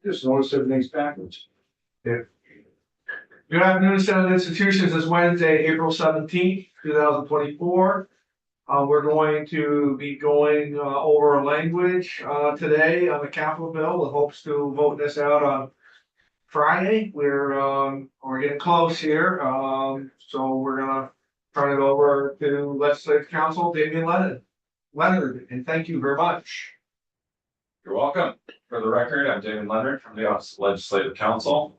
Just notice everything's backwards. Good afternoon, Senate Institutions. It's Wednesday, April 17th, 2024. We're going to be going over a language today on the capital bill with hopes to vote this out on Friday. We're getting close here. So we're gonna turn it over to Legislative Counsel Damian Leonard, and thank you very much. You're welcome. For the record, I'm David Leonard from the Office of Legislative Counsel.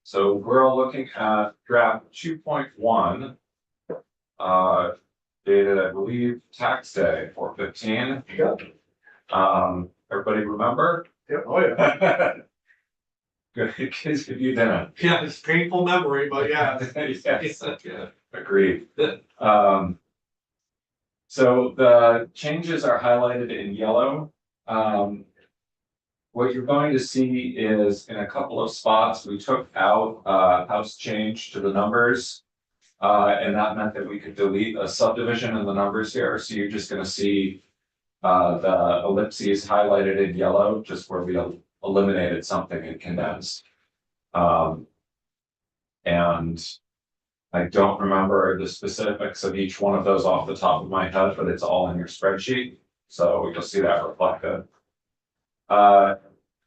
So we're all looking at draft 2.1, dated, I believe, tax day 4/15. Yep. Everybody remember? Yep. Oh, yeah. Good, kids, if you didn't. Yeah, it's painful memory, but yeah. Yes, agreed. So the changes are highlighted in yellow. What you're going to see is in a couple of spots, we took out house change to the numbers. And that meant that we could delete a subdivision in the numbers here. So you're just going to see the ellipses highlighted in yellow, just where we eliminated something and condensed. And I don't remember the specifics of each one of those off the top of my head, but it's all in your spreadsheet. So you'll see that reflected.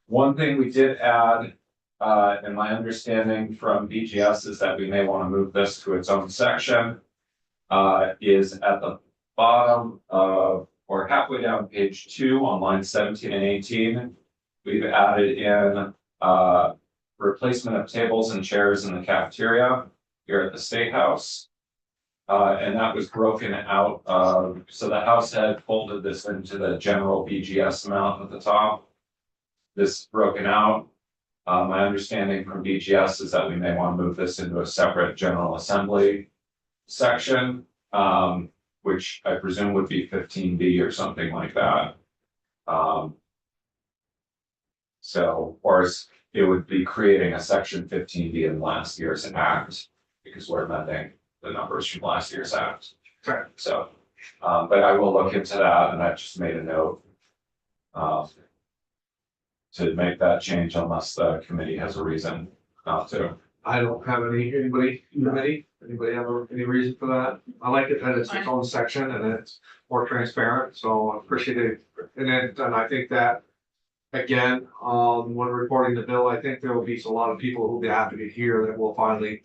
One thing we did add, in my understanding from BGS, is that we may want to move this to its own section, is at the bottom of, or halfway down page 2 on lines 17 and 18. We've added in replacement of tables and chairs in the cafeteria here at the State House. And that was broken out of, so the House had folded this into the general BGS amount at the top. This broken out. My understanding from BGS is that we may want to move this into a separate General Assembly section, which I presume would be 15B or something like that. So, or it would be creating a section 15B in last year's act, because we're amending the numbers from last year's act. Right. So, but I will look into that, and I just made a note to make that change unless the committee has a reason not to. I don't have anybody have any reason for that? I like it that it's its own section and it's more transparent, so I appreciate it. And I think that, again, when reporting the bill, I think there will be a lot of people who'll be happy to hear that we'll finally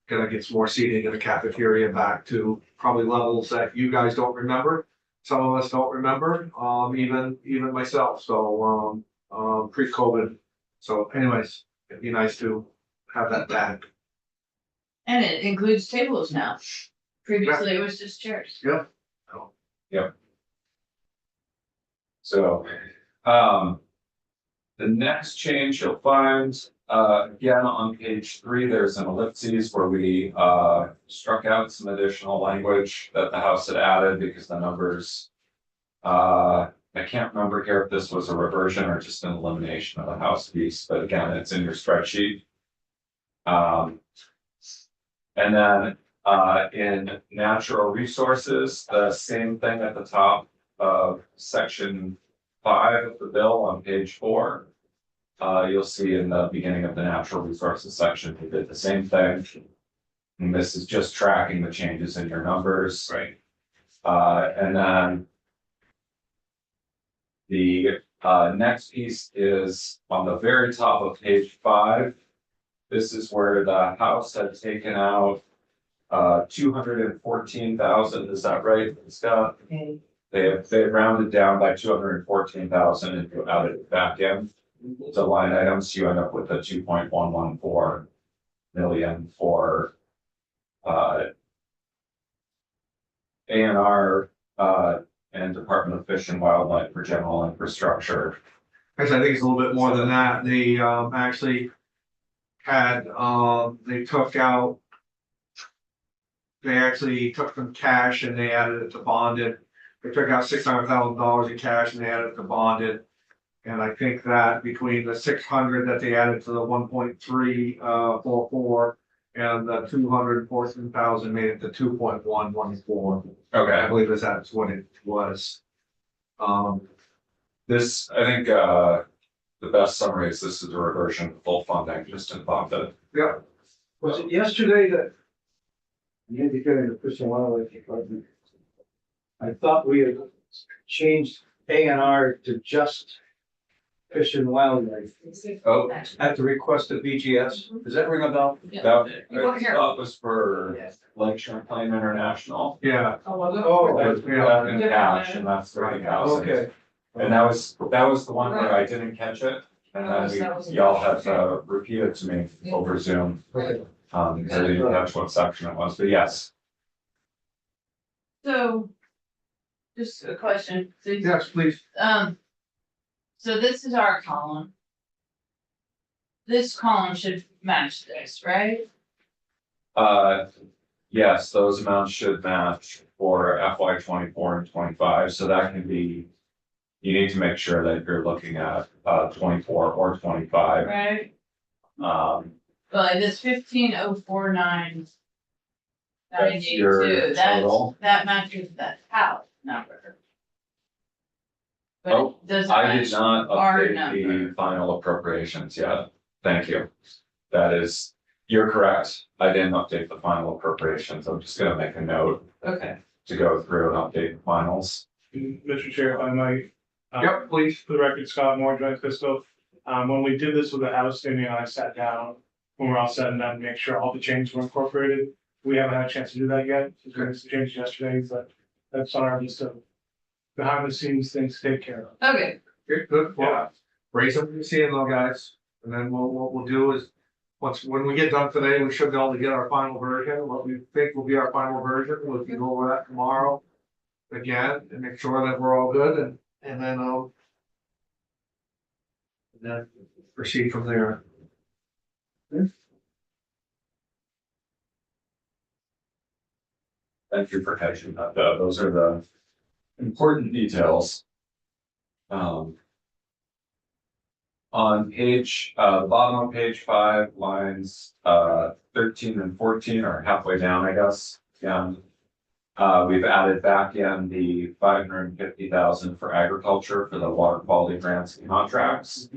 gonna get some more seating in the cafeteria back to probably levels that you guys don't remember. Some of us don't remember, even myself, so pre-COVID. So anyways, it'd be nice to have that back. And it includes tables now. Previously, it was just chairs. Yep. Yep. So, the next change you'll find, again, on page 3, there's an ellipses where we struck out some additional language that the House had added because the numbers, I can't remember here if this was a reversion or just an elimination of the House piece, but again, it's in your spreadsheet. And then in natural resources, the same thing at the top of section 5 of the bill on page 4. You'll see in the beginning of the natural resources section, we did the same thing. And this is just tracking the changes in your numbers. Right. And then the next piece is on the very top of page 5. This is where the House had taken out 214,000. Is that right, Scott? Okay. They rounded down by 214,000 and added it back in to line items. You end up with a 2.114 million for A&R and Department of Fish and Wildlife for general infrastructure. Actually, I think it's a little bit more than that. They actually had, they actually took some cash and they added it to bonded. They took out $600,000 in cash and they added it to bonded. And I think that between the 600 that they added to the 1.344 and the 214,000 made it to 2.114. Okay. I believe that's what it was. This, I think, the best summary is this is a reversion to full funding, just in it. Yeah, Was it yesterday that? You indicated the Fish and Wildlife Department. I thought we had changed A and R to just Fish and Wildlife Oh, at the request of BGS. Does that ring a bell? that, You weren't I here. thought was for Lake Champlain International. yeah, Oh, That in cash, and that's 30,000. okay. And that was the one where I didn't catch it, and then y'all had to repeat it to me over Zoom. Okay. Because I didn't catch what section it was, but yes, So, just a question, so, yes, please. so this is our column. This column should match this, right? yes, those amounts should match for FY 24 and 25, so that can be. You need to make sure that you're looking at 24 or 25. Right, Um, but like this 15049. That's your 982, total. that matches that house number. But Oh, it doesn't I did match not our update number. the final appropriations yet. Thank you. That is, you're correct. I didn't update the final appropriations. I'm just gonna make a note Okay, to go through and update the finals. Mr. Chair, if I might. Yep, please. For the record, Scott Moore, Joint Fiscal. When we did this with the house, Amy and I sat down, when we're all set and done, to make sure all the changes were incorporated. We haven't had a chance to do that yet. We made some changes yesterday, but that's on our list of behind the scenes things to take care of. okay, Good, well, raise them, see it though, guys, and then what we'll do is. When we get done today, we should be able to get our final version, what we think will be our final version, we can go over that tomorrow. Again, and make sure that we're all good and then proceed from there. Thank you for catching that. Those are the important details. On page, the bottom of page 5, lines 13 and 14 are halfway down, I guess. Yeah. We've added back in the 550,000 for agriculture for the water quality grants and contracts.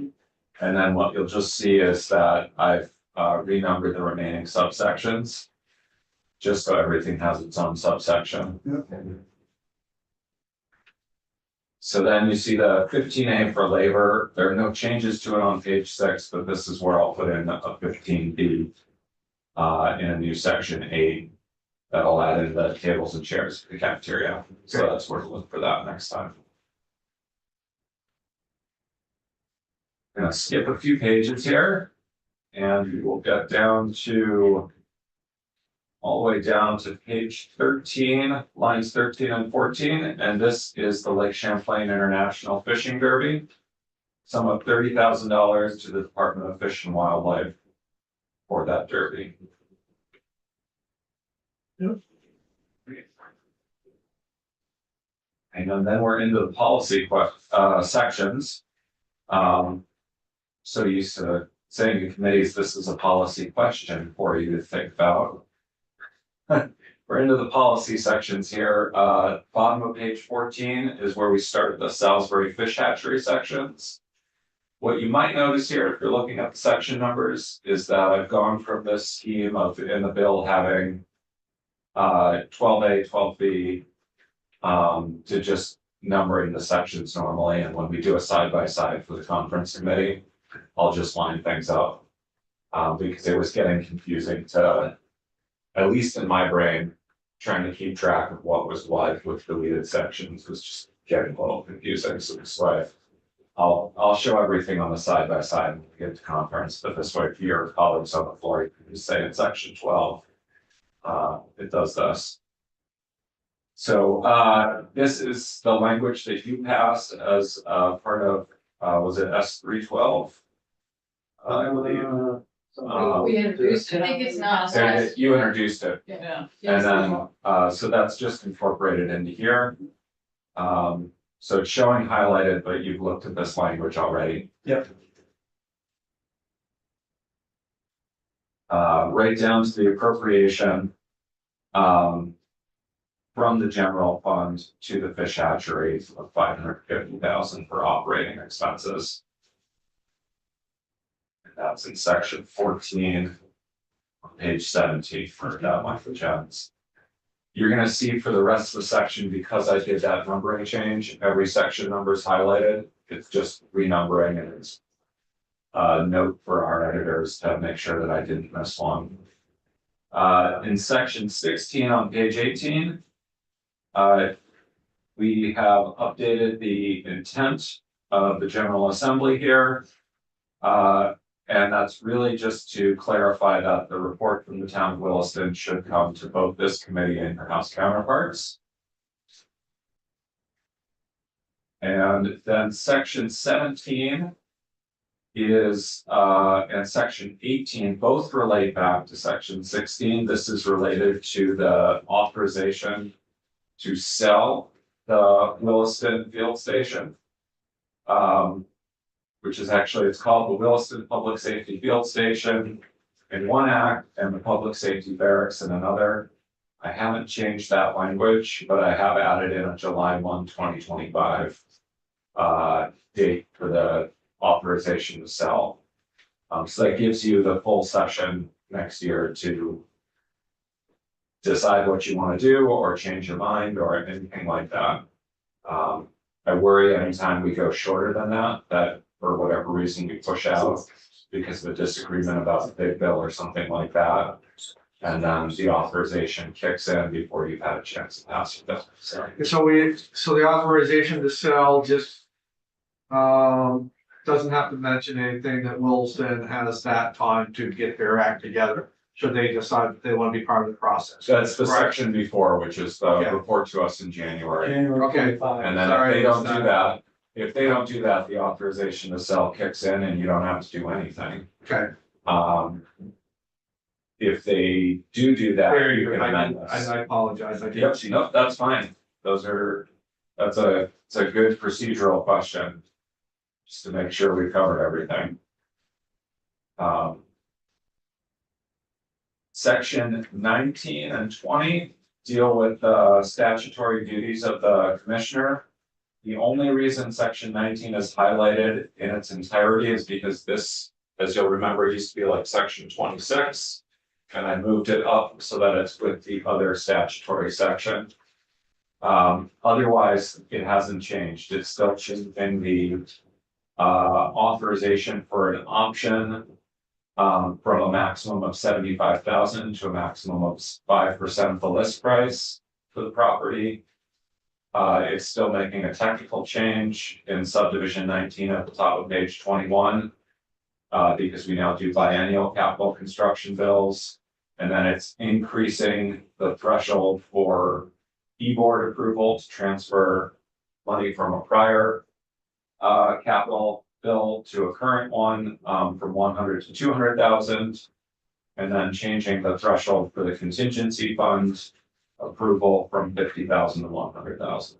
And then what you'll just see is that I've renumbered the remaining subsections. Just so everything has its own subsection. So then you see the 15A for labor. There are no changes to it on page 6, but this is where I'll put in a 15B in a new section 8. That'll add in the tables and chairs for the cafeteria. So that's where to look for that next time. Gonna skip a few pages here. And we will get down to all the way down to page 13, lines 13 and 14, and this is the Lake Champlain International Fishing Derby. Sum of $30,000 to the Department of Fish and Wildlife for that derby. Yep. And then we're into the policy sections. So used to saying in committees, this is a policy question for you to think about. We're into the policy sections here. Bottom of page 14 is where we started the Salisbury Fish Hatchery sections. What you might notice here, if you're looking at the section numbers, is that I've gone from this scheme of in the bill having 12A, 12B to just numbering the sections normally. And when we do a side-by-side for the conference committee, I'll just line things up because it was getting confusing to, at least in my brain, trying to keep track of what was what with deleted sections was just getting a little confusing. So this way, I'll show everything on the side by side when we get to conference, but this way for your colleagues on the floor, you can just say in section 12, it does this. So this is the language that you passed as part of, was it S312? I believe. we introduced it, I think it's not. So you introduced it. Yeah. And then, so that's just incorporated into here. So it's showing highlighted, but you've looked at this language already. Yep. Right down to the appropriation. From the general fund to the fish hatchery of 550,000 for operating expenses. That's in section 14. On page 17 for Michael Jones. You're gonna see for the rest of the section, because I did that numbering change, every section number is highlighted. It's just renumbering and it's a note for our editors to make sure that I didn't miss one. In section 16 on page 18, we have updated the intent of the General Assembly here. And that's really just to clarify that the report from the town of Williston should come to both this committee and your House counterparts. And then section 17 is, and section 18 both relate back to section 16. This is related to the authorization to sell the Williston Field Station. Which is actually, it's called the Williston Public Safety Field Station in one act and the Public Safety Barracks in another. I haven't changed that language, but I have added in a July 1, 2025 date for the authorization to sell. So that gives you the full session next year to decide what you want to do or change your mind or anything like that. I worry anytime we go shorter than that for whatever reason we push out because of a disagreement about the big bill or something like that. And then the authorization kicks in before you've had a chance to pass the bill. So So the authorization to sell just doesn't have to mention anything that Williston has that time to get their act together. Should they decide that they want to be part of the process? that's the Right. section before, which is the Okay. report to us in January. January Okay. 25. And then Sorry, if they don't it's do not- that, if they don't do that, the authorization to sell kicks in and you don't have to do anything. Okay. If they do that, Very you good. can amend this. I apologize. I didn't Yep, see. nope, that's fine. It's a good procedural question. Just to make sure we covered everything. Section 19 and 20 deal with the statutory duties of the commissioner. The only reason section 19 is highlighted in its entirety is because this, as you'll remember, used to be like section 26. And I moved it up so that it's with the other statutory section. Otherwise, it hasn't changed. It's still in the authorization for an option from a maximum of 75,000 to a maximum of 5% of the list price for the property. It's still making a technical change in subdivision 19 at the top of page 21. Because we now do biennial capital construction bills. And then it's increasing the threshold for E-board approval to transfer money from a prior capital bill to a current one from 100 to 200,000. And then changing the threshold for the contingency fund approval from 50,000 to 100,000.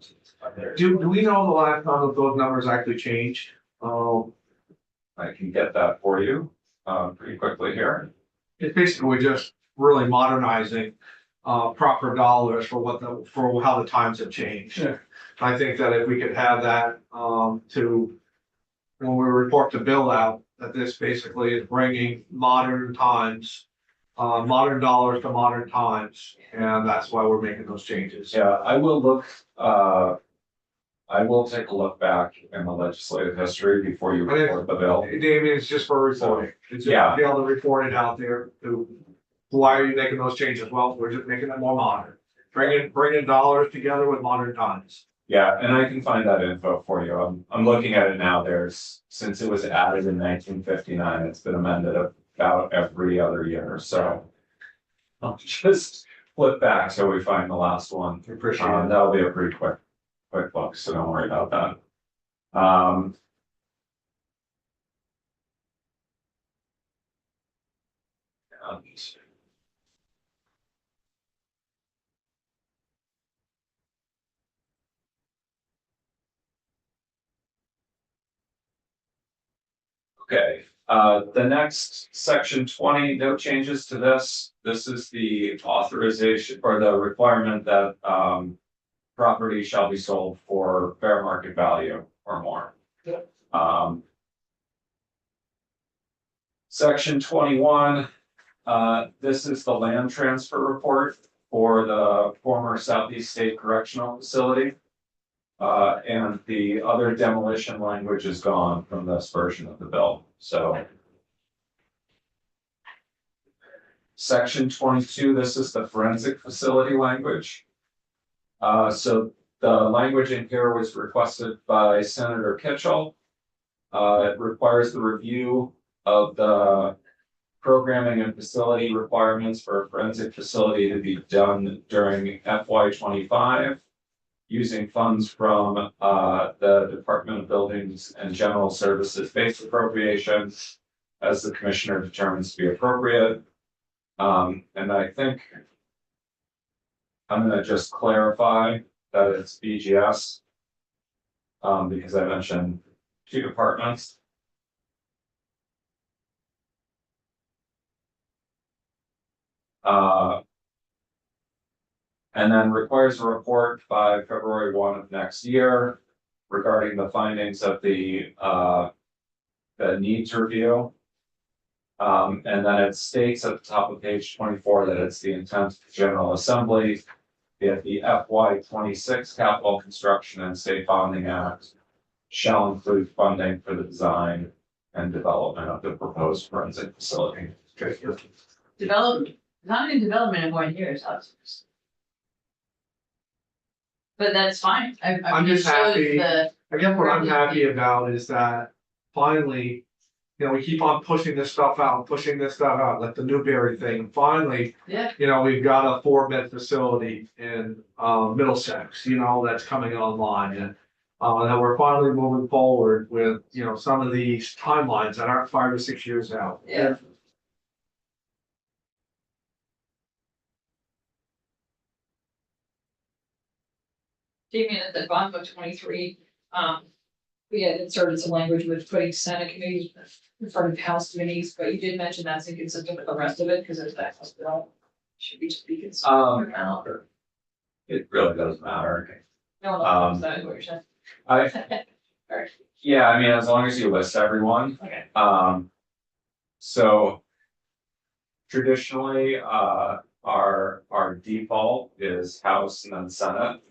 Do we know the last time that those numbers actually changed? I can get that for you pretty quickly here. It's basically just really modernizing proper dollars for how the times have changed. Sure. I think that if we could have that to, when we report the bill out, that this basically is bringing modern times, modern dollars to modern times, and that's why we're making those changes. Yeah, I will look, I will take a look back in the legislative history before you report the bill. Damien, it's just for reporting. It's just Yeah. to be able to report it out there to, why are you making those changes? Well, we're just making them more modern. Bringing dollars together with modern times. Yeah, and I can find that info for you. I'm looking at it now. Since it was added in 1959, it's been amended about every other year, so. I'll just flip back so we find the last one. Appreciate it. That'll be a pretty quick look, so don't worry about that. And okay, the next section 20, no changes to this. This is the authorization or the requirement that property shall be sold for fair market value or more. Yep. Section 21, this is the land transfer report for the former Southeast State Correctional Facility. And the other demolition language is gone from this version of the bill, so. Section 22, this is the forensic facility language. So the language in here was requested by Senator Kitchell. It requires the review of the programming and facility requirements for a forensic facility to be done during FY 25. Using funds from the Department of Buildings and General Services base appropriation as the commissioner determines to be appropriate. And I think I'm gonna just clarify that it's BGS. Because I mentioned 2 departments. And then requires a report by February 1 of next year regarding the findings of the needs review. And then it states at the top of page 24 that it's the intent of the General Assembly that the FY 26 Capital Construction and State Bonding Act shall include funding for the design and development of the proposed forensic facility. Development, not in development in 1 year, so. But that's fine. I'm just shows happy. the- I guess what I'm happy about is that finally, we keep on pushing this stuff out, like the Newberry thing. Finally, Yeah, we've got a 4-bed facility in Middlesex, that's coming online, and that we're finally moving forward with, some of these timelines that aren't 5 or 6 years out. yeah. Jamie, at the bottom of 23, we had inserted some language with putting Senate committees in front of House committees, but you did mention that's inconsistent with the rest of it, because it's that House bill. Should we just be concerned? It really doesn't matter. No, no, that's what you're saying. I, yeah, I mean, as long as you list everyone. Okay. So traditionally, our default is House and then Senate.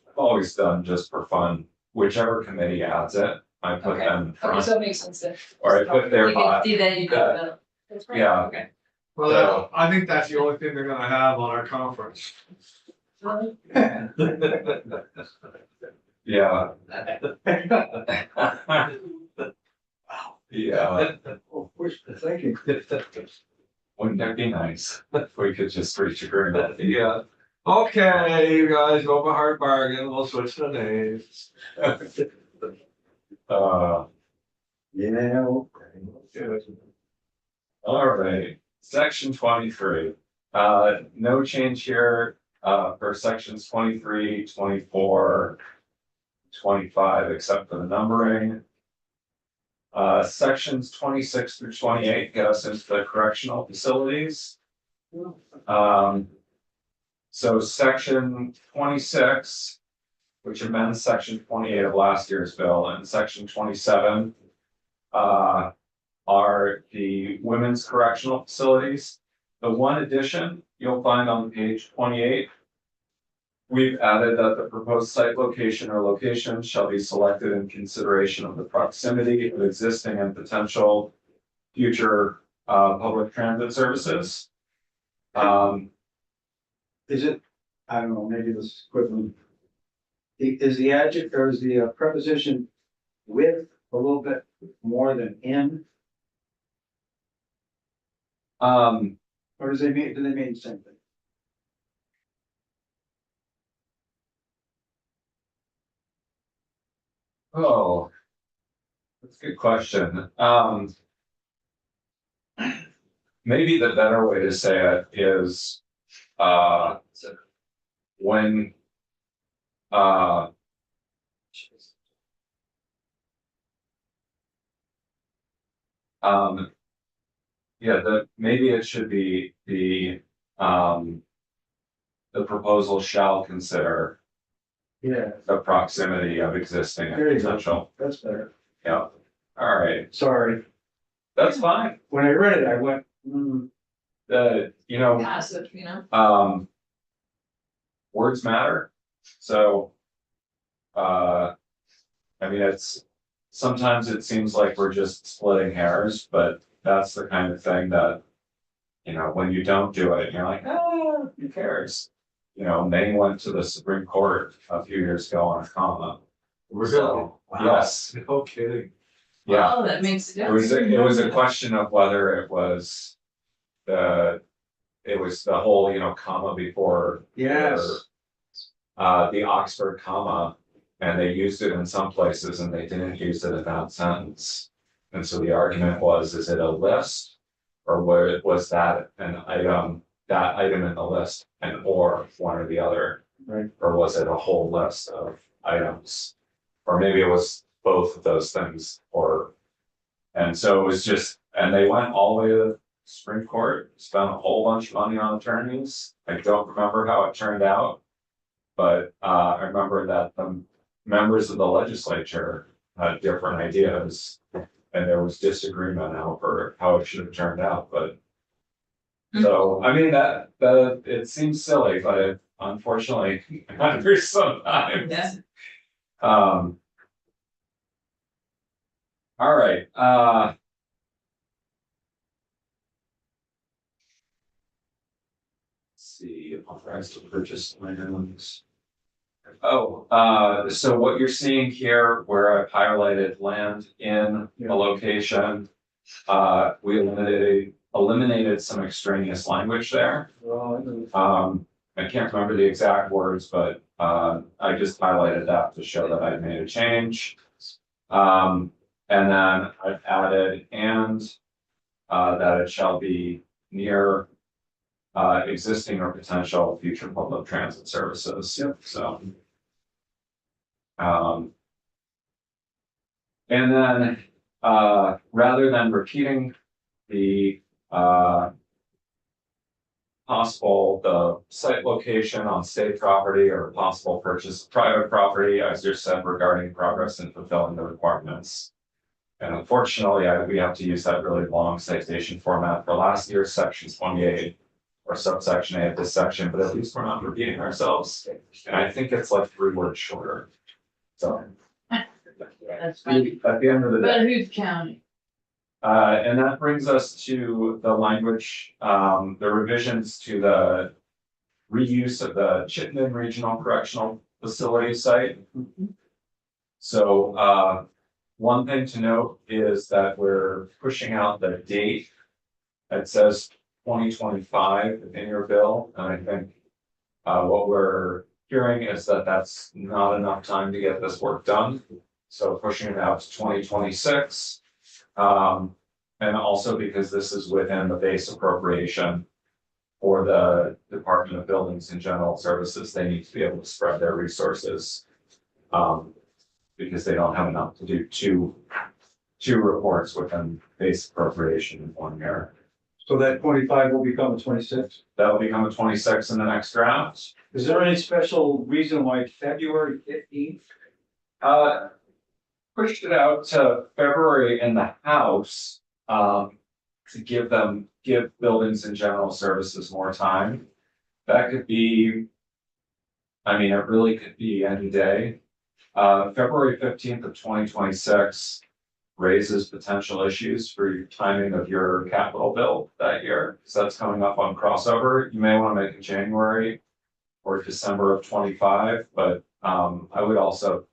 I've always done just for fun, whichever committee adds it, I put Okay. them in Okay, front, so it makes sense then. or I put their You can bot. see that you got the. That's right. Yeah. Okay. Well, I think that's the only thing they're gonna have on our conference. Yeah. Yeah, Oh, wishful thinking. wouldn't that be nice if we could just reach agreement? Yeah. Okay, you guys, over hard bargain, we'll switch the names. Yeah. All right, section 23. No change here, for sections 23, 24, 25, except for the numbering. Sections 26 through 28 get us into the correctional facilities. So section 26, which amends section 28 of last year's bill, and section 27 are the women's correctional facilities. The one addition you'll find on page 28. We've added that the proposed site location or locations shall be selected in consideration of the proximity of existing and potential future public transit services. Is it, I don't know, maybe this is equivalent. Is the adjective or is the preposition with a little bit more than in, or do they mean the same thing? Oh, that's a good question. Maybe the better way to say it is, when, yeah, maybe it should be the proposal shall consider Yeah, the proximity of existing and There you go. potential. that's better. Yeah, all right. Sorry. That's fine. When I read it, I went, You know, Passive, you know? words matter, so. I mean, sometimes it seems like we're just splitting hairs, but that's the kind of thing that. You know, when you don't do it, you're like, who cares? You know, Maine went to the Supreme Court a few years ago on a comma. So, yes, No kidding. yeah, Oh, that makes a it was, difference. it was a question of whether it was. It was the whole, comma before. yes, The Oxford comma, and they used it in some places and they didn't use it in that sentence. And so the argument was, is it a list? Or was that an item, that item in the list, and or one or the other? Right. Or was it a whole list of items? Or maybe it was both of those things, and so it was just, and they went all the way to the Supreme Court, spent a whole bunch of money on attorneys. I don't remember how it turned out. But I remember that the members of the legislature had different ideas. And there was disagreement over how it should have turned out, but. So, I mean, it seems silly, but unfortunately, matters sometimes. Yeah. All right, let's see, authorized to purchase lands. Oh, so what you're seeing here, where I've highlighted land in a location. We eliminated some extraneous language there. I can't remember the exact words, but I just highlighted that to show that I made a change. And then I've added that it shall be near existing or potential future public transit services. Yep. So. And then, rather than repeating the, the site location on state property or possible purchase of private property, I just said regarding progress in fulfilling the requirements. And unfortunately, we have to use that really long citation format for last year's section 28 or subsection A of this section, but at least we're not repeating ourselves. And I think it's like 3 words shorter. So. That's fine. At the end of the day. But who's counting? And that brings us to the language, the revisions to the reuse of the Chittenden Regional Correctional Facility site. So, one thing to note is that we're pushing out the date. It says 2025 in your bill, and I think what we're hearing is that that's not enough time to get this work done. So pushing it out to 2026. And also because this is within the base appropriation for the Department of Buildings and General Services, they need to be able to spread their resources. Because they don't have enough to do two reports within base appropriation in 1 year. so that 25 will become a 26. That'll become a 26 in the next draft. Is there any special reason why February 15th? Pushed it out to February in the House, to give Buildings and General Services more time. That could be, I mean, it really could be any day. February 15th of 2026 raises potential issues for your timing of your capital bill that year, because that's coming up on crossover. You may want to make it January or December of 25, but I would also,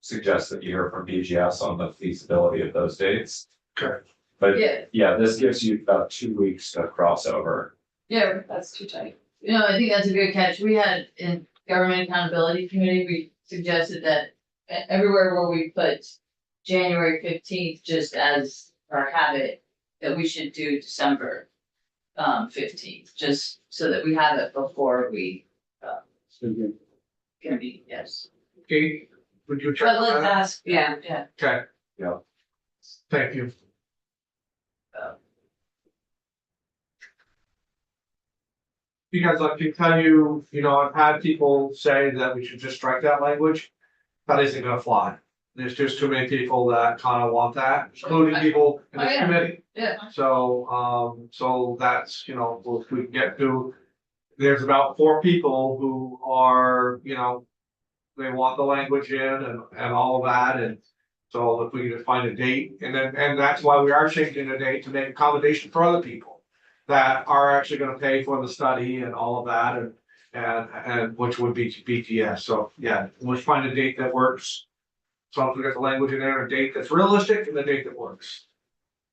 suggest that you hear from BGS on the feasibility of those dates. Okay. But Yeah. yeah, this gives you about 2 weeks to cross over. Yeah, that's too tight. I think that's a good catch. We had in Government Accountability Committee, we suggested that everywhere where we put January 15th, just as our habit, that we should do December 15th, just so that we have it before we can be, yes. Okay, would you check But let's that? ask, yeah. Okay. Yeah. Thank you. Because I can tell you, I've had people say that we should just strike that language. That isn't gonna fly. There's just too many people that kind of want that, including people in Oh, this yeah. committee. Yeah. So that's, if we can get to, there's about 4 people who are, they want the language in and all of that, and so if we can find a date, and that's why we are changing the date to make accommodation for other people that are actually gonna pay for the study and all of that, and which would be BTS, so, yeah, let's find a date that works. So if we get the language in there, a date that's realistic and a date that works.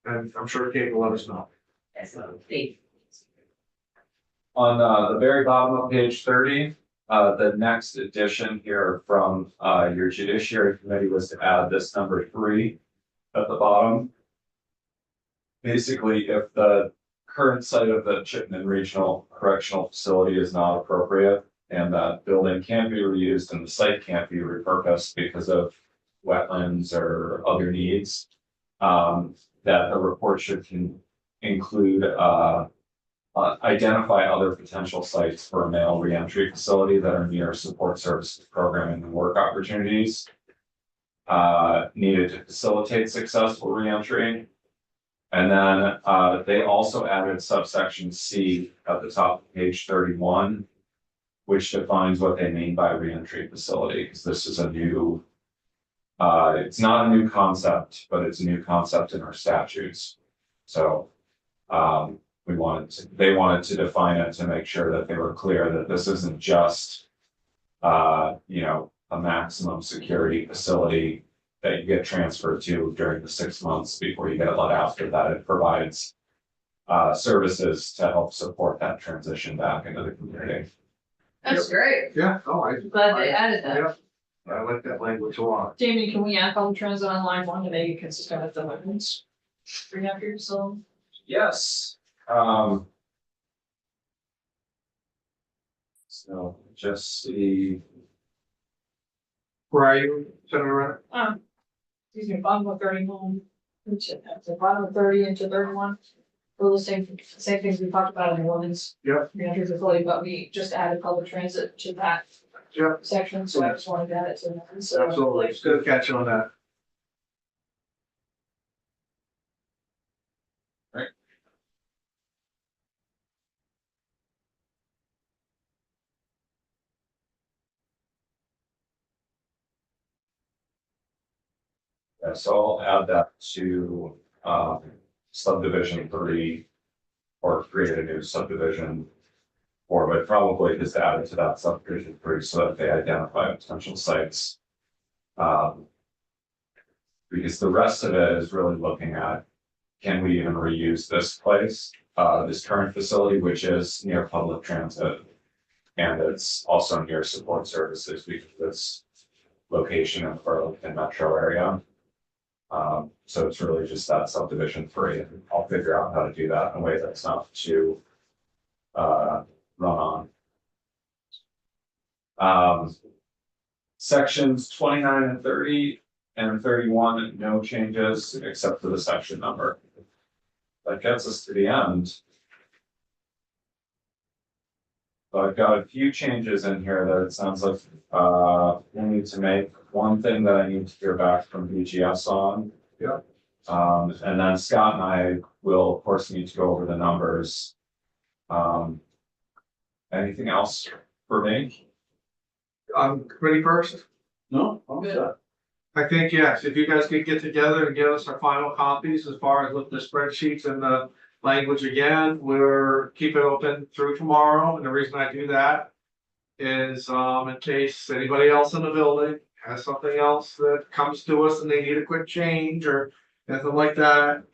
And I'm sure Kate will let us know. On the very bottom of page 30, the next addition here from your judiciary committee was to add this number 3 at the bottom. Basically, if the current site of the Chittenden Regional Correctional Facility is not appropriate and that building can't be reused and the site can't be repurposed because of wetlands or other needs, that the report should include identify other potential sites for a male reentry facility that are near support services programming and work opportunities needed to facilitate successful reentry. And then they also added subsection C at the top of page 31, which defines what they mean by reentry facility, because this is a new, it's not a new concept, but it's a new concept in our statutes. So they wanted to define it to make sure that they were clear that this isn't just a maximum security facility that you get transferred to during the 6 months before you get let out, that it provides services to help support that transition back into the community. That's great. Yeah, I'm glad they added that. Yeah, I like that language a lot. Jamie, can we add public transit on line 1 to make it consistent with the wetlands? So. Yes. So just see. Where are you, Senator? Excuse me, bottom of 31, the bottom of 30 into 31. Well, the same things we talked about in the women's. Yep. Reentry facility, but we just added public transit to that. Yep. Section, so I just wanted to add it to that. So, Absolutely, it's good catch on that. Yeah, so I'll add that to subdivision 3 or create a new subdivision. Or but probably just add it to that subdivision 3 so that they identify potential sites. Because the rest of it is really looking at, can we even reuse this place, this current facility, which is near public transit. And it's also near support services because it's location in the Burlington metro area. So it's really just that subdivision 3, and I'll figure out how to do that in a way that's not too run on. Sections 29 and 30 and 31, no changes except for the section number. That gets us to the end. So I've got a few changes in here that it sounds like we need to make. One thing that I need to hear back from BGS on. Yeah. And then Scott and I will of course need to go over the numbers. Anything else for me? Ready first? No, I'm good. I think, yes, if you guys could get together and give us our final copies as far as with the spreadsheets and the language again, we're keep it open through tomorrow, and the reason I do that is in case anybody else in the building has something else that comes to us and they need a quick change or anything like that,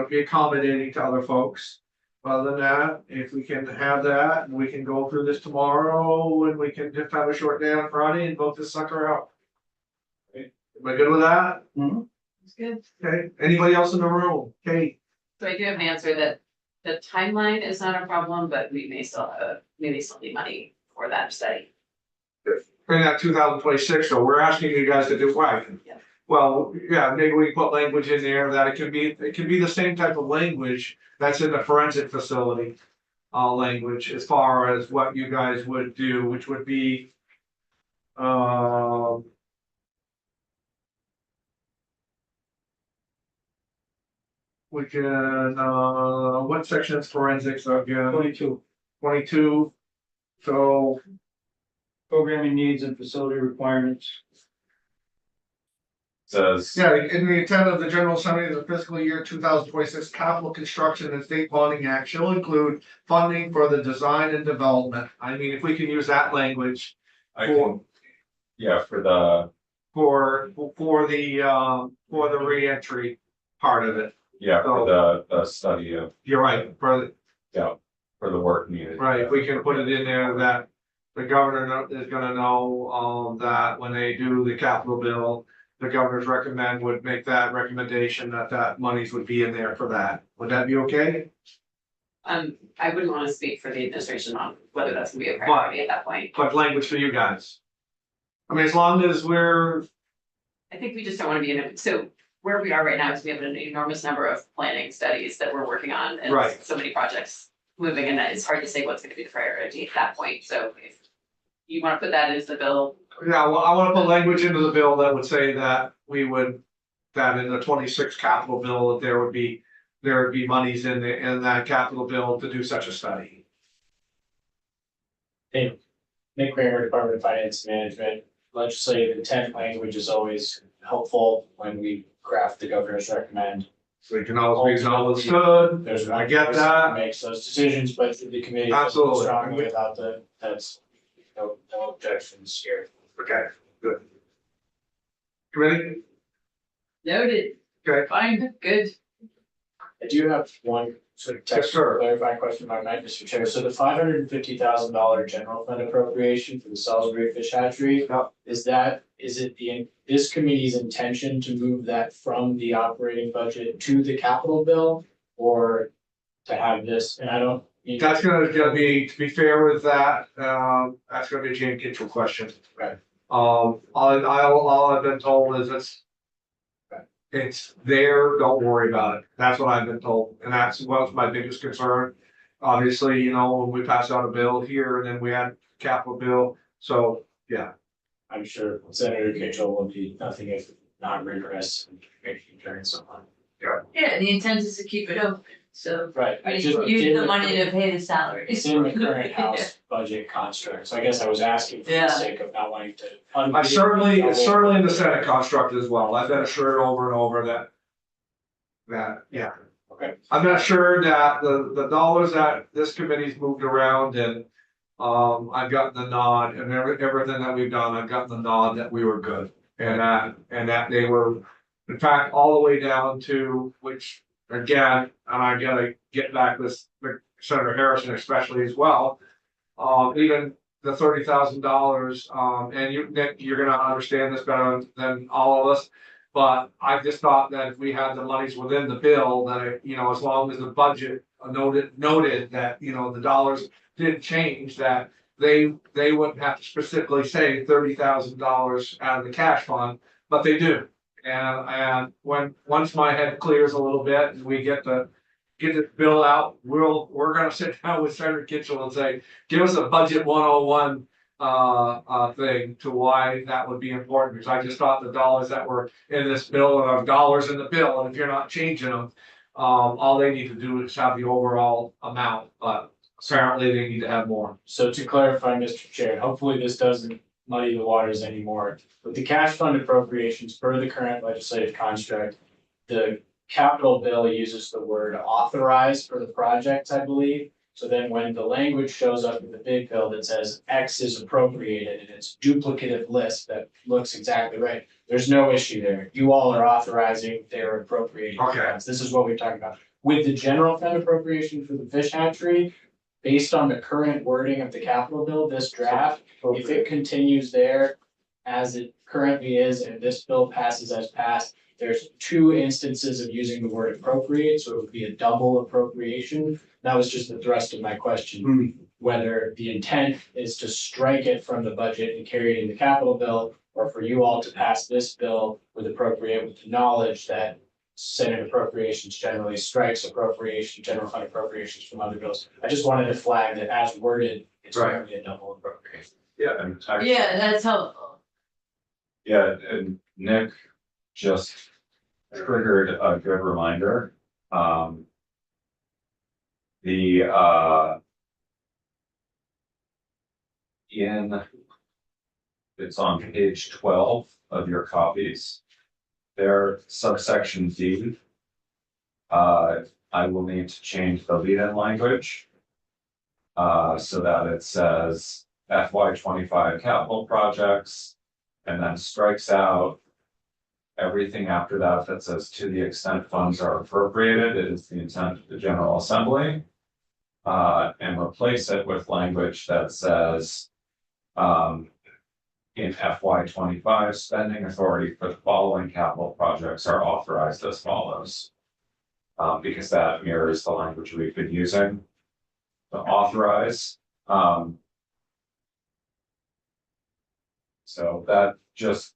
be accommodating to other folks. Other than that, if we can have that, and we can go through this tomorrow, and we can just have a short day on Friday and vote this sucker out. Okay, am I good with that? It's good. Okay, anybody else in the room? Kate? So I do have an answer that the timeline is not a problem, but we may still need money for that study. In that 2026, so we're asking you guys to do right. Yeah. Well, yeah, maybe we put language in there that it could be the same type of language that's in the forensic facility. Language as far as what you guys would do, which would be. we can, what section is forensics again? 22, 22. So, programming needs and facility requirements. Says, yeah, in the intent of the General Assembly of the fiscal year 2026 capital construction and state bonding act shall include funding for the design and development. I mean, if we can use that language I can, yeah, for the, for the reentry part of it. yeah, for the study of, You're right, for for the work needed. right, if we can put it in there that the governor is gonna know, that when they do the capital bill, the governor's would make that recommendation that monies would be in there for that. Would that be okay? I wouldn't wanna speak for the administration on whether that's gonna be a priority at that point. But language for you guys. I mean, as long as we're, I think we just don't wanna be in it, so where we are right now is we have an enormous number of planning studies that we're working on and Right. so many projects moving and it's hard to say what's gonna be the priority at that point, so if you wanna put that into the bill, yeah, well, I wanna put language into the bill that would say that we would, that in the 26 capital bill, that there would be monies in that capital bill to do such a study. Hey, Nick Kramer, Department of Finance and Management. Legislative intent language is always helpful when we craft the governor's recommend. So it can always be understood. There's I one get person that. who makes those decisions, but the committee feels Absolutely. strongly about that's no objections here. Okay, good. Committee? Noted. Okay. Fine, good. I do have one sort of Yes, technical sir. clarifying question about night, Mr. Chair. So the $550,000 general fund appropriation for the Salisbury Fish Hatchery, Yep. is it this committee's intention to move that from the operating budget to the capital bill? Or to have this, and I don't. That's gonna be, to be fair with that, that's gonna be a Jane Kitchell question. Right. All I've been told is it's there, don't worry about it. That's what I've been told, and that's was my biggest concern. Obviously, you know, when we pass out a bill here and then we had capital bill, so, yeah. I'm sure Senator Kitchell will be nothing if not rigorous and making during someone. Yeah, the intent is to keep it open, so Right. we just use the didn't- money to pay the salaries. It's in the current House budget construct, so I guess I was asking for Yeah. the sake of not wanting to. It's certainly in the Senate construct as well. I've been assured over and over that, yeah. Okay. I'm not sure that the dollars that this committee's moved around and, I've gotten the nod and everything that we've done, I've gotten the nod that we were good. And that they were, in fact, all the way down to, which, again, and I gotta get back this, Senator Harrison especially as well. Even the $30,000, and you, Nick, you're gonna understand this better than all of us. But I just thought that if we had the monies within the bill, that it, you know, as long as the budget noted that, you know, the dollars didn't change, that they wouldn't have to specifically say $30,000 out of the cash fund, but they do. And once my head clears a little bit and we get this bill out, we're gonna sit down with Senator Kitchell and say, give us a budget 101 thing to why that would be important, because I just thought the dollars that were in this bill are dollars in the bill, and if you're not changing them, all they need to do is have the overall amount, but apparently they need to have more. So to clarify, Mr. Chair, hopefully this doesn't muddy the waters anymore. With the cash fund appropriations per the current legislative construct, the capital bill uses the word authorize for the projects, I believe. So then when the language shows up in the big bill that says X is appropriated and it's duplicative list that looks exactly right, there's no issue there. You all are authorizing their appropriating Okay. funds. This is what we're talking about. With the general fund appropriation for the fish hatchery, based on the current wording of the capital bill, this draft, if it continues there as it currently is and this bill passes as passed, there's two instances of using the word appropriate, so it would be a double appropriation. That was just the thrust of my question, whether the intent is to strike it from the budget and carry it in the capital bill, or for you all to pass this bill with appropriate, with the knowledge that Senate appropriations generally strikes general fund appropriations from other bills. I just wanted to flag that as worded, it's Right. currently a double appropriation. Yeah, and actually, Yeah, that's helpful. yeah, and Nick just triggered a good reminder. The, it's on page 12 of your copies. There, subsection D. I will need to change the lead-in language. So that it says FY 25 capital projects. And then strikes out everything after that that says to the extent funds are appropriated, it is the intent of the General Assembly. And replace it with language that says, in FY 25, spending authority for the following capital projects are authorized as follows. Because that mirrors the language we've been using to authorize. So that just,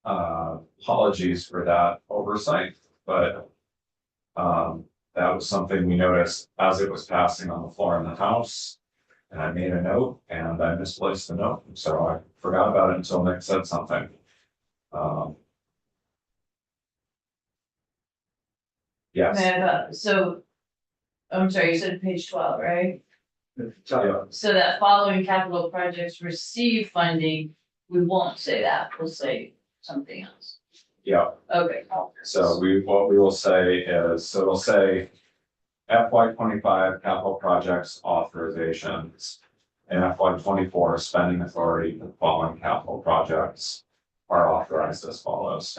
apologies for that oversight, but that was something we noticed as it was passing on the floor in the House. And I made a note and I misplaced the note, so I forgot about it until Nick said something. Yes, So, I'm sorry, you said page 12, right? yeah, So that following capital projects receive funding, we won't say that, we'll say something else. yeah. Okay. So what we will say is, so it'll say FY 25 capital projects authorizations. And FY 24 spending authority for the following capital projects are authorized as follows.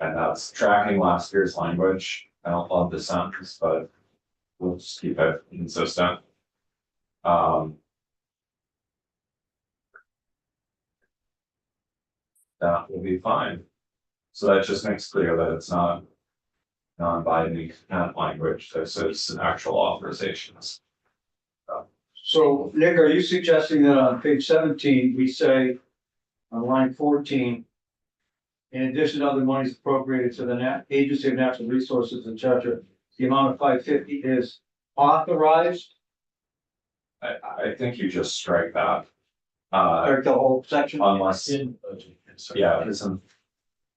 And that's tracking last year's language. I don't love the sentence, but we'll just keep it consistent. That will be fine. So that just makes clear that it's not non-binding consent language, this is actual authorizations. So Nick, are you suggesting that on page 17, we say on line 14, in addition to other monies appropriated to the Agency of Natural Resources, et cetera, the amount of $550 is authorized, I think you just strike that. or the whole section? Unless, In budget. Sorry. yeah, it isn't.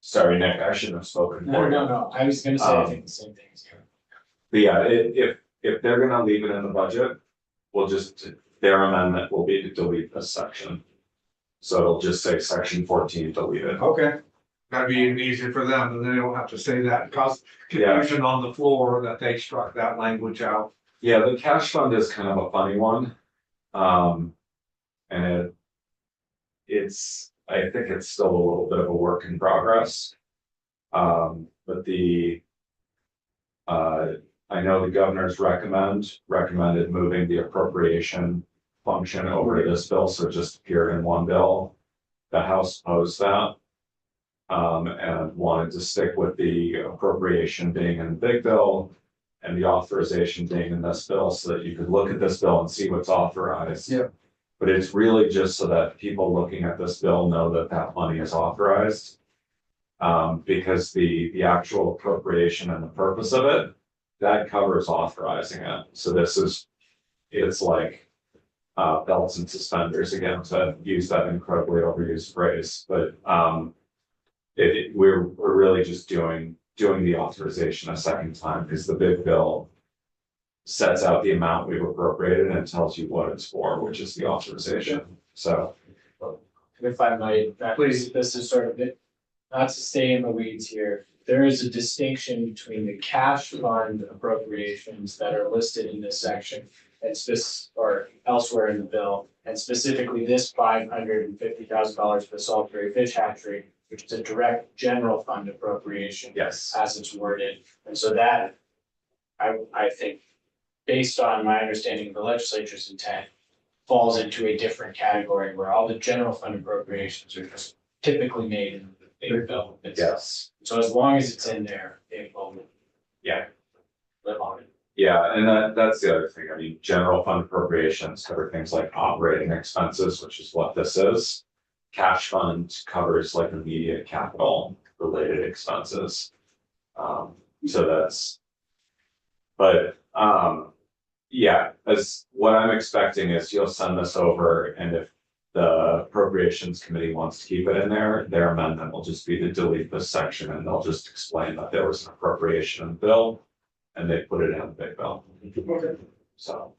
Sorry, Nick, I shouldn't have spoken No, for you. no, I was gonna say, I think the same thing as you. But yeah, if they're gonna leave it in the budget, we'll just, their amendment will be to delete this section. So it'll just say section 14 deleted. Okay, That'd be easy for them, and they don't have to say that, and cause confusion on the floor that they struck that language out. Yeah, the cash fund is kind of a funny one. And I think it's still a little bit of a work in progress. But I know the governor's recommended moving the appropriation function over to this bill, so it just appeared in one bill. The House opposed that. And wanted to stick with the appropriation being in the big bill and the authorization being in this bill, so that you could look at this bill and see what's authorized. Yeah. But it's really just so that people looking at this bill know that that money is authorized. Because the actual appropriation and the purpose of it, that covers authorizing it. So it's like belts and suspenders, again, to use that incredibly overused phrase, but we're really just doing the authorization a second time, because the big bill sets out the amount we've appropriated and tells you what it's for, which is the authorization. So If I might, Please. this is sort of it, not to stay in the weeds here. There is a distinction between the cash fund appropriations that are listed in this section and or elsewhere in the bill, and specifically this $550,000 for the Salisbury Fish Hatchery, which is a direct general fund appropriation yes, as it's worded. And so that, I think, based on my understanding of the legislature's intent, falls into a different category where all the general fund appropriations are just typically made in the big bill. yes, So as long as it's in there, it will. Yeah. Live on it. yeah, and that's the other thing. I mean, general fund appropriations cover things like operating expenses, which is what this is. Cash fund covers like immediate capital related expenses. So that's, but yeah, as what I'm expecting is you'll send this over, and if the appropriations committee wants to keep it in there, their amendment will just be to delete this section and they'll just explain that there was an appropriation in the bill. And they put it in the big bill. So,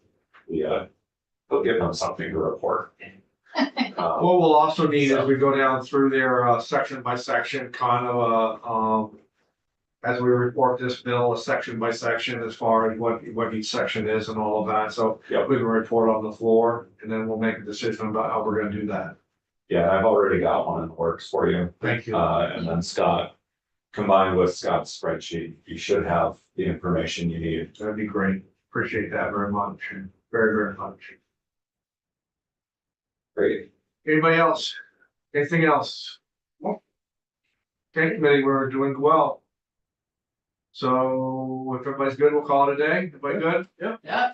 they'll give them something to report. What we'll also need as we go down through there, section by section, kind of, as we report this bill, section by section, as far as what each section is and all of that, so. Yep. We can report on the floor, and then we'll make a decision about how we're gonna do that. Yeah, I've already got one in the works for you. Thank you. And then Scott, combined with Scott's spreadsheet, you should have the information you need. That'd be great, appreciate that very much, very, very much. Great. Anybody else? Anything else? Okay, committee, we're doing well. So if everybody's good, we'll call it a day. Everybody good? Yeah.